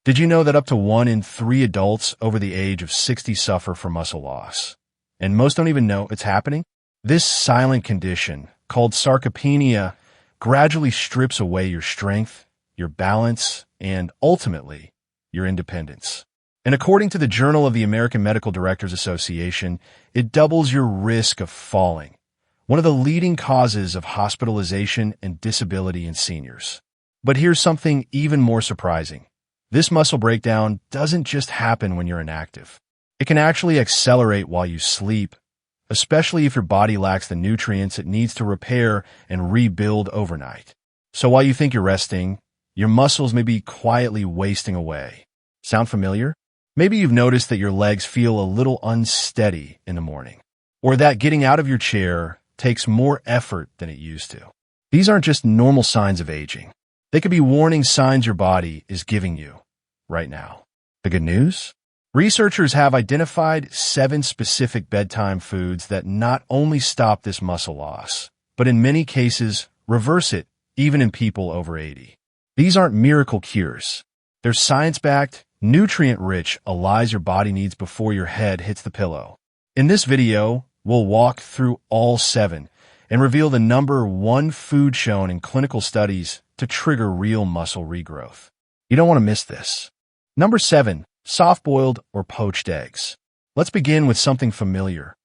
Did you know that up to 1 in 3 adults over the age of 60 suffer from muscle loss? And most don't even know it's happening? This silent condition, called sarcopenia, gradually strips away your strength, your balance, and ultimately, your independence. And according to the Journal of the American Medical Directors Association, it doubles your risk of falling, one of the leading causes of hospitalization and disability in seniors. But here's something even more surprising. This muscle breakdown doesn't just happen when you're inactive. It can actually accelerate while you sleep, especially if your body lacks the nutrients it needs to repair and rebuild overnight. So while you think you're resting, your muscles may be quietly wasting away. Sound familiar? Maybe you've noticed that your legs feel a little unsteady in the morning, or that getting out of your chair takes more effort than it used to. These aren't just normal signs of aging. They could be warning signs your body is giving you right now. The good news? Researchers have identified 7 specific bedtime foods that not only stop this muscle loss, but in many cases reverse it, even in people over 80. These aren't miracle cures. They're science-backed, nutrient-rich allies your body needs before your head hits the pillow. In this video, we'll walk through all 7 and reveal the number 1 food shown in clinical studies to trigger real muscle regrowth. You don't want to miss this. Number 7, soft-boiled or poached eggs. Let's begin with something familiar,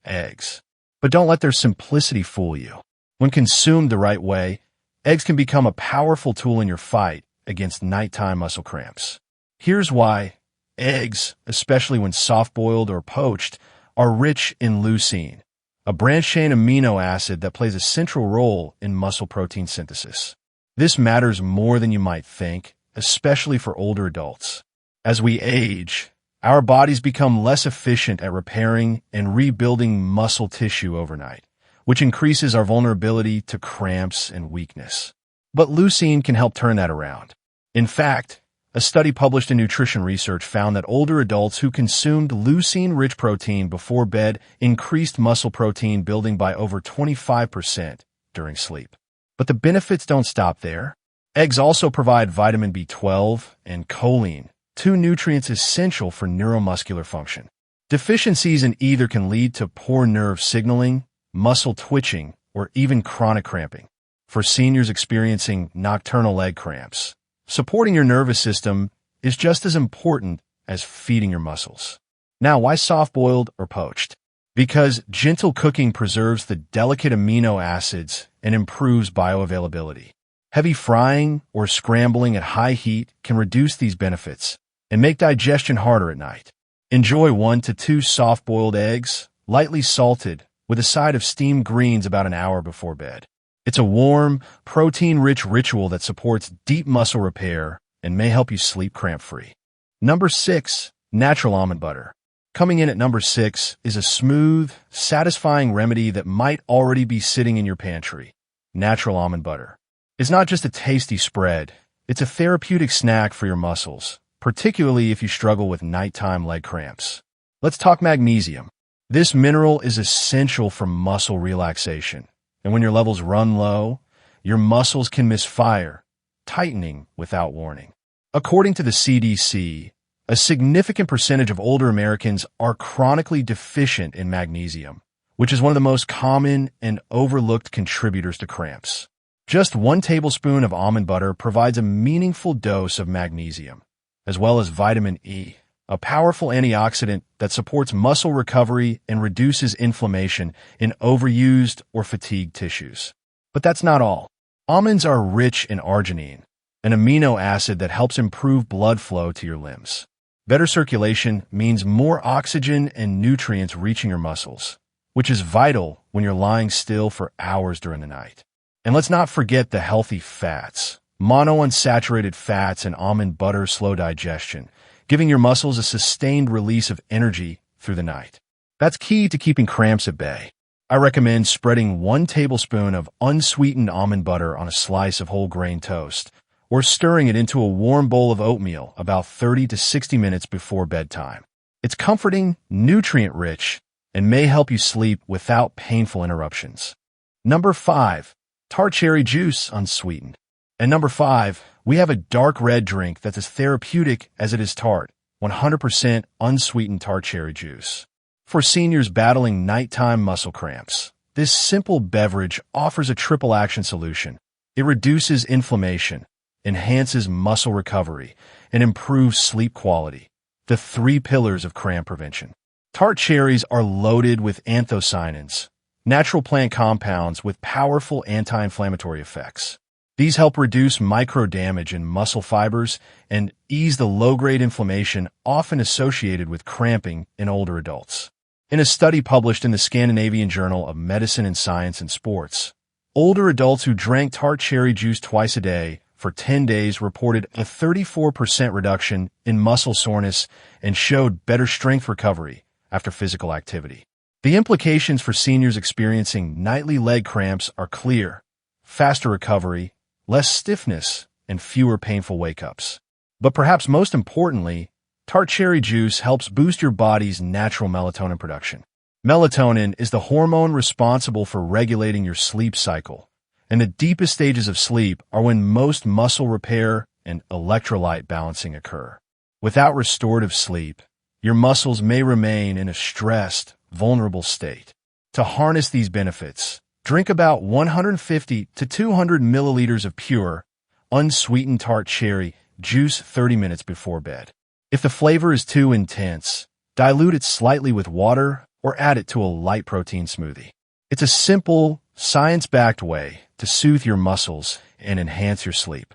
eggs. But don't let their simplicity fool you. When consumed the right way, eggs can become a powerful tool in your fight against nighttime muscle cramps. Here's why. Eggs, especially when soft-boiled or poached, are rich in leucine, a branched-chain amino acid that plays a central role in muscle protein synthesis. This matters more than you might think, especially for older adults. As we age, our bodies become less efficient at repairing and rebuilding muscle tissue overnight, which increases our vulnerability to cramps and weakness. But leucine can help turn that around. In fact, a study published in Nutrition Research found that older adults who consumed leucine-rich protein before bed increased muscle protein building by over 25% during sleep. But the benefits don't stop there. Eggs also provide vitamin B12 and choline, 2 nutrients essential for neuromuscular function. Deficiencies in either can lead to poor nerve signaling, muscle twitching, or even chronic cramping. For seniors experiencing nocturnal leg cramps, supporting your nervous system is just as important as feeding your muscles. Now, why soft-boiled or poached? Because gentle cooking preserves the delicate amino acids and improves bioavailability. Heavy frying or scrambling at high heat can reduce these benefits and make digestion harder at night. Enjoy 1 to 2 soft-boiled eggs, lightly salted, with a side of steamed greens about an hour before bed. It's a warm, protein-rich ritual that supports deep muscle repair and may help you sleep cramp-free. Number 6, natural almond butter. Coming in at number 6 is a smooth, satisfying remedy that might already be sitting in your pantry. Natural almond butter. It's not just a tasty spread, it's a therapeutic snack for your muscles, particularly if you struggle with nighttime leg cramps. Let's talk magnesium. This mineral is essential for muscle relaxation, and when your levels run low, your muscles can misfire, tightening without warning. According to the CDC, a significant percentage of older Americans are chronically deficient in magnesium, which is one of the most common and overlooked contributors to cramps. Just 1 tablespoon of almond butter provides a meaningful dose of magnesium, as well as vitamin E, a powerful antioxidant that supports muscle recovery and reduces inflammation in overused or fatigued tissues. But that's not all. Almonds are rich in arginine, an amino acid that helps improve blood flow to your limbs. Better circulation means more oxygen and nutrients reaching your muscles, which is vital when you're lying still for hours during the night. And let's not forget the healthy fats. Monounsaturated fats and almond butter slow digestion, giving your muscles a sustained release of energy through the night. That's key to keeping cramps at bay. I recommend spreading 1 tablespoon of unsweetened almond butter on a slice of whole grain toast, or stirring it into a warm bowl of oatmeal about 30 to 60 minutes before bedtime. It's comforting, nutrient-rich, and may help you sleep without painful interruptions. Number 5, Tart cherry juice unsweetened. And number 5, we have a dark red drink that's as therapeutic as it is tart, 100% unsweetened tart cherry juice. For seniors battling nighttime muscle cramps, this simple beverage offers a triple action solution. It reduces inflammation, enhances muscle recovery, and improves sleep quality, the 3 pillars of cramp prevention. Tart cherries are loaded with anthocyanins, natural plant compounds with powerful anti-inflammatory effects. These help reduce micro-damage in muscle fibers and ease the low-grade inflammation often associated with cramping in older adults. In a study published in the Scandinavian Journal of Medicine and Science and Sports, older adults who drank tart cherry juice twice a day for 10 days reported a 34% reduction in muscle soreness and showed better strength recovery after physical activity. The implications for seniors experiencing nightly leg cramps are clear: faster recovery, less stiffness, and fewer painful wake-ups. But perhaps most importantly, tart cherry juice helps boost your body's natural melatonin production. Melatonin is the hormone responsible for regulating your sleep cycle, and the deepest stages of sleep are when most muscle repair and electrolyte balancing occur. Without restorative sleep, your muscles may remain in a stressed, vulnerable state. To harness these benefits, drink about 150 to 200 milliliters of pure, unsweetened tart cherry juice 30 minutes before bed. If the flavor is too intense, dilute it slightly with water or add it to a light protein smoothie. It's a simple, science-backed way to soothe your muscles and enhance your sleep.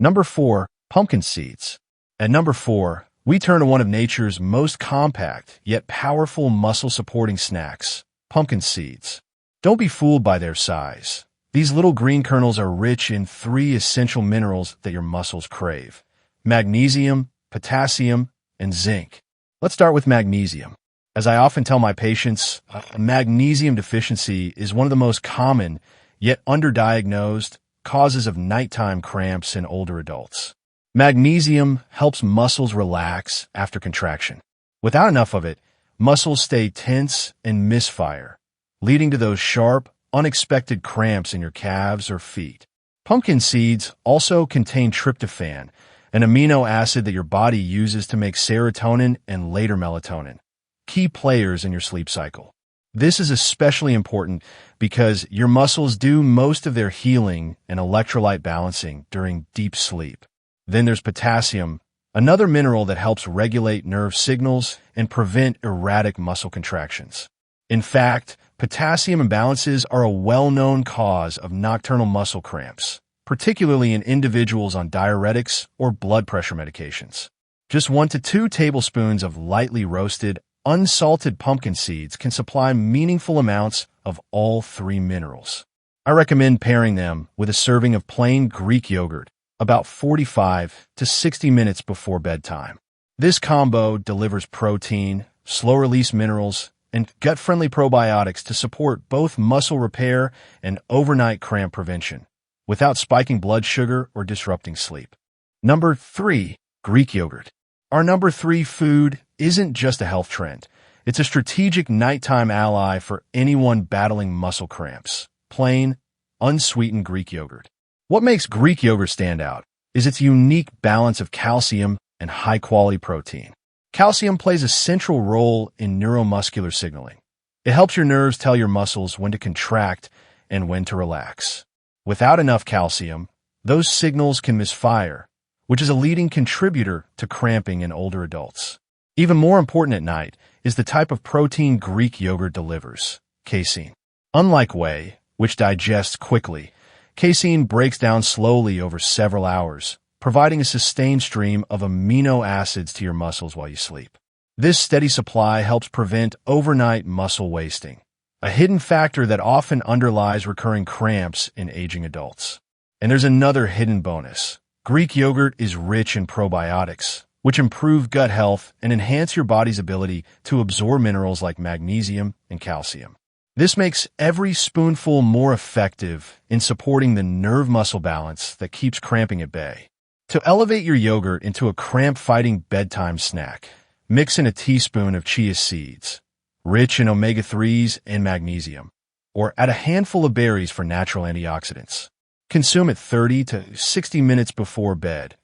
Number 4, pumpkin seeds. At number 4, we turn to one of nature's most compact yet powerful muscle-supporting snacks, pumpkin seeds. Don't be fooled by their size. These little green kernels are rich in 3 essential minerals that your muscles crave: magnesium, potassium, and zinc. Let's start with magnesium. As I often tell my patients, a magnesium deficiency is one of the most common yet underdiagnosed causes of nighttime cramps in older adults. Magnesium helps muscles relax after contraction. Without enough of it, muscles stay tense and misfire, leading to those sharp, unexpected cramps in your calves or feet. Pumpkin seeds also contain tryptophan, an amino acid that your body uses to make serotonin and later melatonin, key players in your sleep cycle. This is especially important because your muscles do most of their healing and electrolyte balancing during deep sleep. Then there's potassium, another mineral that helps regulate nerve signals and prevent erratic muscle contractions. In fact, potassium imbalances are a well-known cause of nocturnal muscle cramps, particularly in individuals on diuretics or blood pressure medications. Just 1 to 2 tablespoons of lightly roasted, unsalted pumpkin seeds can supply meaningful amounts of all 3 minerals. I recommend pairing them with a serving of plain Greek yogurt about 45 to 60 minutes before bedtime. This combo delivers protein, slow-release minerals, and gut-friendly probiotics to support both muscle repair and overnight cramp prevention, without spiking blood sugar or disrupting sleep. Number 3, Greek yogurt. Our number 3 food isn't just a health trend. It's a strategic nighttime ally for anyone battling muscle cramps. Plain, unsweetened Greek yogurt. What makes Greek yogurt stand out is its unique balance of calcium and high-quality protein. Calcium plays a central role in neuromuscular signaling. It helps your nerves tell your muscles when to contract and when to relax. Without enough calcium, those signals can misfire, which is a leading contributor to cramping in older adults. Even more important at night is the type of protein Greek yogurt delivers: casein. Unlike whey, which digests quickly, casein breaks down slowly over several hours, providing a sustained stream of amino acids to your muscles while you sleep. This steady supply helps prevent overnight muscle wasting, a hidden factor that often underlies recurring cramps in aging adults. And there's another hidden bonus. Greek yogurt is rich in probiotics, which improve gut health and enhance your body's ability to absorb minerals like magnesium and calcium. This makes every spoonful more effective in supporting the nerve-muscle balance that keeps cramping at bay. To elevate your yogurt into a cramp-fighting bedtime snack, mix in a teaspoon of chia seeds, rich in omega-3s and magnesium, or add a handful of berries for natural antioxidants. Consume it 30 to 60 minutes before bed,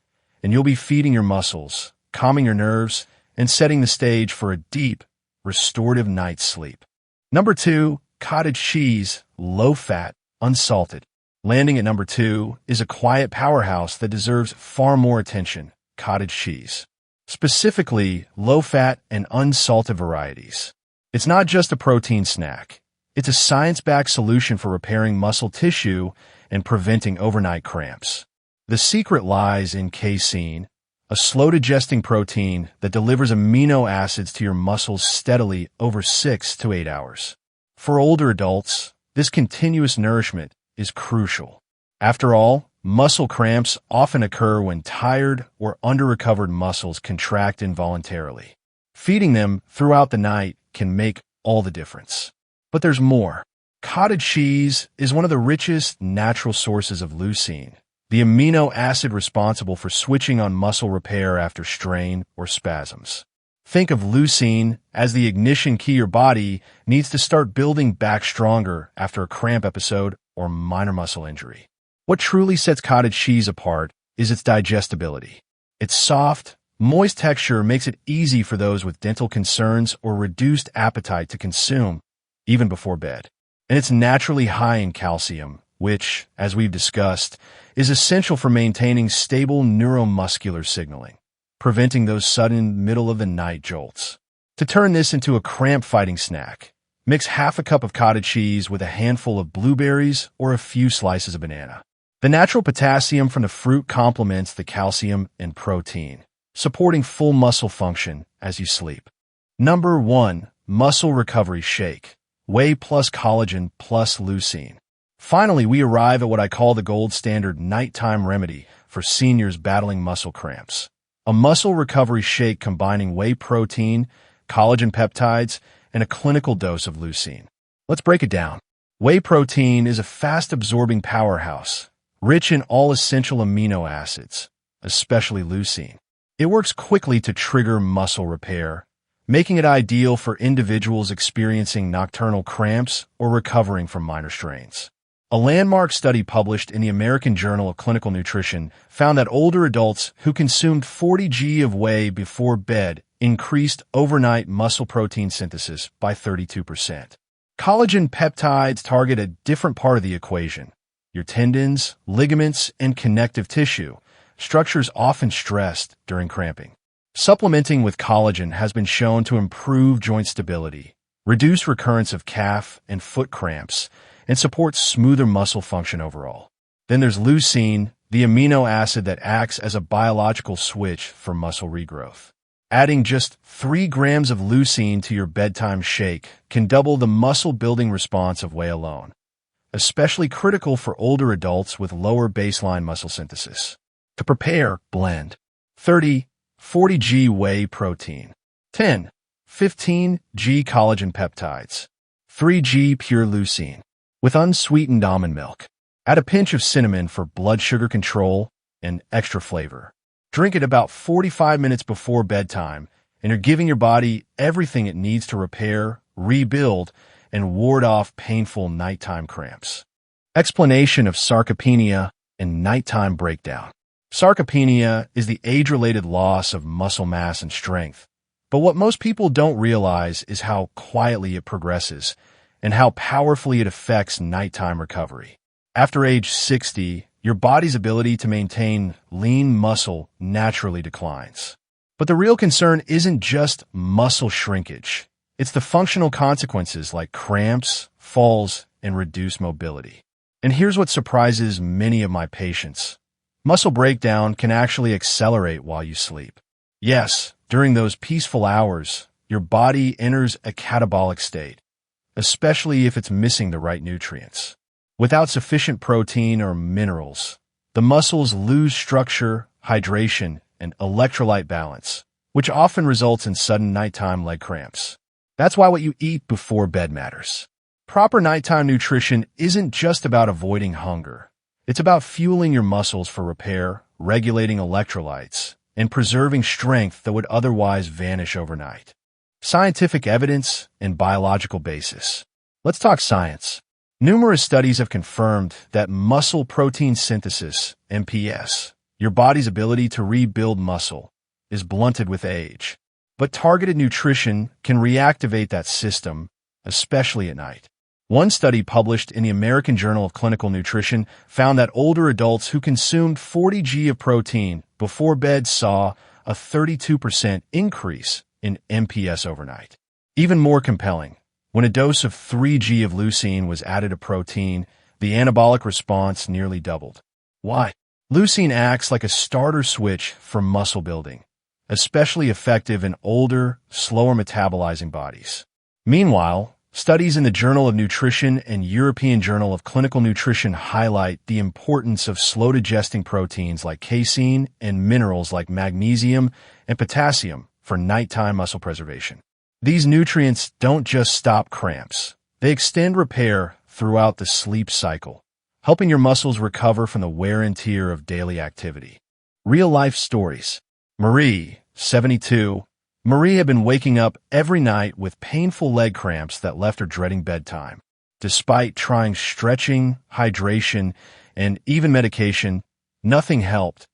and you'll be feeding your muscles, calming your nerves, and setting the stage for a deep, restorative night's sleep. Number 2, cottage cheese, low-fat, unsalted. Landing at number 2 is a quiet powerhouse that deserves far more attention, cottage cheese. Specifically, low-fat and unsalted varieties. It's not just a protein snack. It's a science-backed solution for repairing muscle tissue and preventing overnight cramps. The secret lies in casein, a slow-digesting protein that delivers amino acids to your muscles steadily over 6 to 8 hours. For older adults, this continuous nourishment is crucial. After all, muscle cramps often occur when tired or under-recovered muscles contract involuntarily. Feeding them throughout the night can make all the difference. But there's more. Cottage cheese is one of the richest natural sources of leucine, the amino acid responsible for switching on muscle repair after strain or spasms. Think of leucine as the ignition key your body needs to start building back stronger after a cramp episode or minor muscle injury. What truly sets cottage cheese apart is its digestibility. Its soft, moist texture makes it easy for those with dental concerns or reduced appetite to consume, even before bed. And it's naturally high in calcium, which, as we've discussed, is essential for maintaining stable neuromuscular signaling, preventing those sudden middle-of-the-night jolts. To turn this into a cramp-fighting snack, mix half a cup of cottage cheese with a handful of blueberries or a few slices of banana. The natural potassium from the fruit complements the calcium and protein, supporting full muscle function as you sleep. Number 1. Muscle Recovery Shake. Whey plus collagen plus leucine. Finally, we arrive at what I call the gold standard nighttime remedy for seniors battling muscle cramps. A muscle recovery shake combining whey protein, collagen peptides, and a clinical dose of leucine. Let's break it down. Whey protein is a fast-absorbing powerhouse, rich in all essential amino acids, especially leucine. It works quickly to trigger muscle repair, making it ideal for individuals experiencing nocturnal cramps or recovering from minor strains. A landmark study published in the American Journal of Clinical Nutrition found that older adults who consumed 40 g of whey before bed increased overnight muscle protein synthesis by 32%. Collagen peptides target a different part of the equation: your tendons, ligaments, and connective tissue, structures often stressed during cramping. Supplementing with collagen has been shown to improve joint stability, reduce recurrence of calf and foot cramps, and support smoother muscle function overall. Then there's leucine, the amino acid that acts as a biological switch for muscle regrowth. Adding just 3 grams of leucine to your bedtime shake can double the muscle-building response of whey alone, especially critical for older adults with lower baseline muscle synthesis. To prepare, blend 30, 40 g whey protein, 10, 15 g collagen peptides, 3 g pure leucine. With unsweetened almond milk, add a pinch of cinnamon for blood sugar control and extra flavor. Drink it about 45 minutes before bedtime, and you're giving your body everything it needs to repair, rebuild, and ward off painful nighttime cramps. Explanation of sarcopenia and nighttime breakdown. Sarcopenia is the age-related loss of muscle mass and strength, but what most people don't realize is how quietly it progresses and how powerfully it affects nighttime recovery. After age 60, your body's ability to maintain lean muscle naturally declines. But the real concern isn't just muscle shrinkage. It's the functional consequences like cramps, falls, and reduced mobility. And here's what surprises many of my patients. Muscle breakdown can actually accelerate while you sleep. Yes, during those peaceful hours, your body enters a catabolic state, especially if it's missing the right nutrients. Without sufficient protein or minerals, the muscles lose structure, hydration, and electrolyte balance, which often results in sudden nighttime leg cramps. That's why what you eat before bed matters. Proper nighttime nutrition isn't just about avoiding hunger. It's about fueling your muscles for repair, regulating electrolytes, and preserving strength that would otherwise vanish overnight. Scientific evidence and biological basis. Let's talk science. Numerous studies have confirmed that muscle protein synthesis, MPS, your body's ability to rebuild muscle, is blunted with age. But targeted nutrition can reactivate that system, especially at night. One study published in the American Journal of Clinical Nutrition found that older adults who consumed 40 g of protein before bed saw a 32% increase in MPS overnight. Even more compelling, when a dose of 3 g of leucine was added to protein, the anabolic response nearly doubled. Why? Leucine acts like a starter switch for muscle building, especially effective in older, slower metabolizing bodies. Meanwhile, studies in the Journal of Nutrition and European Journal of Clinical Nutrition highlight the importance of slow-digesting proteins like casein and minerals like magnesium and potassium for nighttime muscle preservation. These nutrients don't just stop cramps. They extend repair throughout the sleep cycle, helping your muscles recover from the wear and tear of daily activity. Real-life stories. Marie, 72. Marie had been waking up every night with painful leg cramps that left her dreading bedtime. Despite trying stretching, hydration, and even medication, nothing helped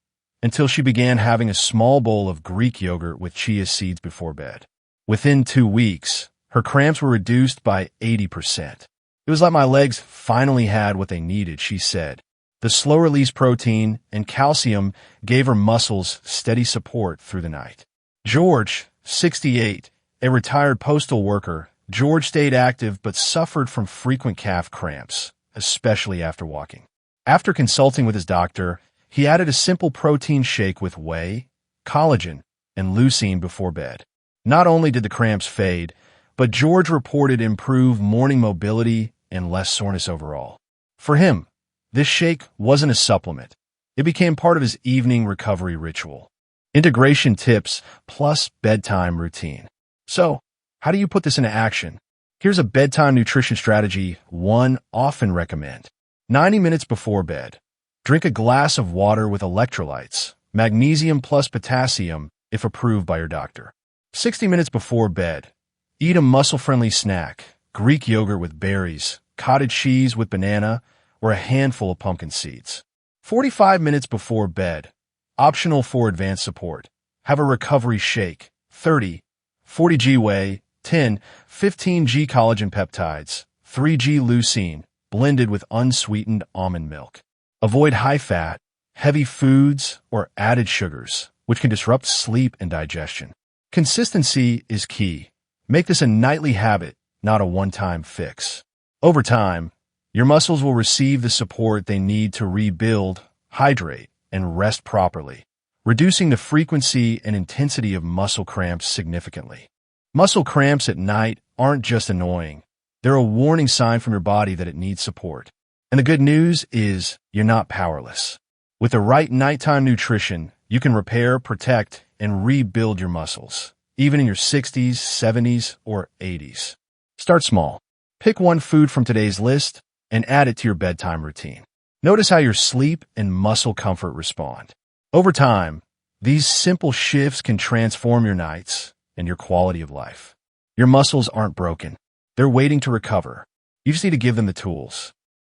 until she began having a small bowl of Greek yogurt with chia seeds before bed. Within 2 weeks, her cramps were reduced by 80%. It was like my legs finally had what they needed, she said. The slow-release protein and calcium gave her muscles steady support through the night. George, 68, a retired postal worker, George stayed active but suffered from frequent calf cramps, especially after walking. After consulting with his doctor, he added a simple protein shake with whey, collagen, and leucine before bed. Not only did the cramps fade, but George reported improved morning mobility and less soreness overall. For him, this shake wasn't a supplement. It became part of his evening recovery ritual. Integration tips plus bedtime routine. So, how do you put this into action? Here's a bedtime nutrition strategy one often recommend. 90 minutes before bed, drink a glass of water with electrolytes, magnesium plus potassium if approved by your doctor. 60 minutes before bed, eat a muscle-friendly snack, Greek yogurt with berries, cottage cheese with banana, or a handful of pumpkin seeds. 45 minutes before bed, optional for advanced support, have a recovery shake, 30, 40 g whey, 10, 15 g collagen peptides, 3 g leucine, blended with unsweetened almond milk. Avoid high-fat, heavy foods, or added sugars, which can disrupt sleep and digestion. Consistency is key. Make this a nightly habit, not a one-time fix. Over time, your muscles will receive the support they need to rebuild, hydrate, and rest properly, reducing the frequency and intensity of muscle cramps significantly. Muscle cramps at night aren't just annoying. They're a warning sign from your body that it needs support. And the good news is you're not powerless. With the right nighttime nutrition, you can repair, protect, and rebuild your muscles, even in your 60s, 70s, or 80s. Start small. Pick one food from today's list and add it to your bedtime routine. Notice how your sleep and muscle comfort respond. Over time, these simple shifts can transform your nights and your quality of life. Your muscles aren't broken. They're waiting to recover. You just need to give them the tools.